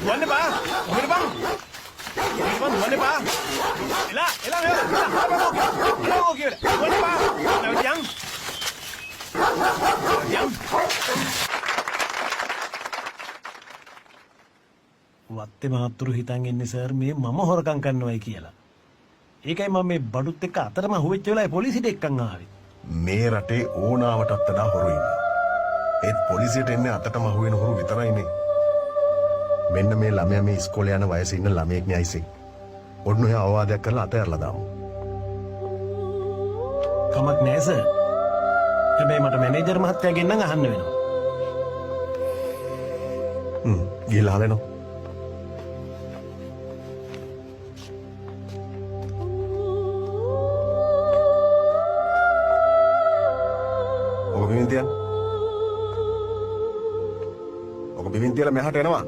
දුවන්න එපා. කොහෙද බං? කොහෙද බං දුවන්න එපා. එලා එලා කියලා. දුවන්න එපා. නැවතියන්. වත්තේ මහත්තුරු හිතන් ඉන්නේ සර් මේ මම හොරකම් කරනවායි කියලා. ඒකයි මම මේ බඩුත් එක්ක අතරම හුවෙච්ච වෙලාවේ පොලිසියට එක්කන් ආවේ. මේ රටේ ඕනාවටත් වඩා හොරු ඉන්නවා. ඒත් පොලිසියට එන්නේ අතටම අහුවෙන හොරු විතරයිනේ. මෙන්න මේ ළමයා මේ ඉස්කෝලේ යන වයසේ ඉන්න ළමයෙක් නේ අයිසේ. ඔන්න ඔය අවවාදයක් කරලා අතහැරලා දාමු. කමක් නෑ සර්. හැබැයි මට මැනේජර් මහත්තයාගෙන් නම් අහන්න වෙනවා. ගිහලා අහලා එනවා. ඔබ බිමින් තියන්න. ඔබ බිමින් තියලා මෙහාට එනවා.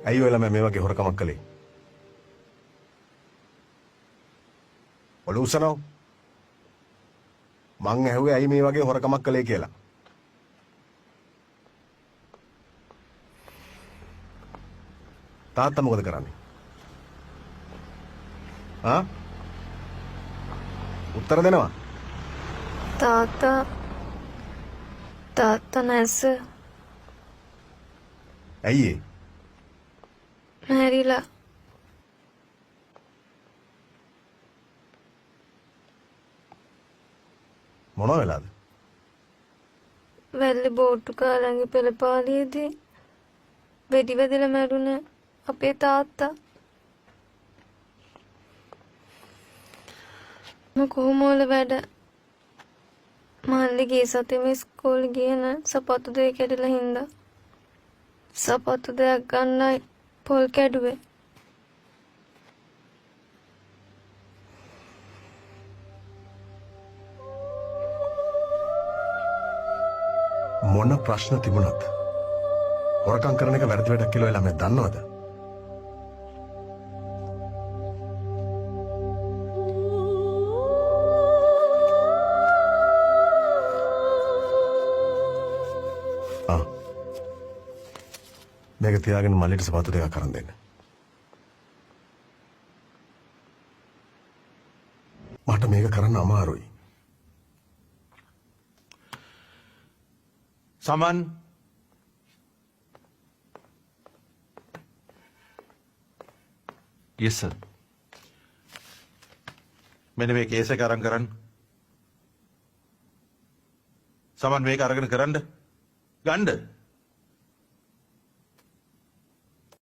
ඇයි ඔය ළමයා මේ වගේ හොරකමක් කළේ? ඔලුව උස්සනවා. මං ඇහුවේ ඇයි මේ වගේ හොරකමක් කළේ කියලා. තාත්තා මොකද කරන්නේ? උත්තර දෙනවා. තාත්තා නැස. ඇයි ඒ? මැරිලා. මොනවා වෙලාද? වැල්ලේ බෝට්ටු කාලන්ගේ පෙළපාලියේදී වෙඩි වැදලා මැරුණ අපේ තාත්තා. කොහොමෝල වැඩ මල්ලි ගිය සතියේම ඉස්කෝලේ ගියේ නෑ සපත්තු දෙක කැඩිලා හින්දා. සපත්තු දෙයක් ගන්නයි පොල් කැඩුවේ. මොන ප්‍රශ්න තිබුණත් හොරකම් කරන එක වැරදි වැඩක් කියලා ළමයා දන්නවද? මේක තියාගෙන මල්ලිට සපත්තු දෙකක් අරන් දෙන්න. මට මේක කරන්න අමාරුයි. සමන් yes sir මෙන්න මේ කේස් එක අරන් කරන්න. සමන් මේක අරගෙන කරන්න ගන්න.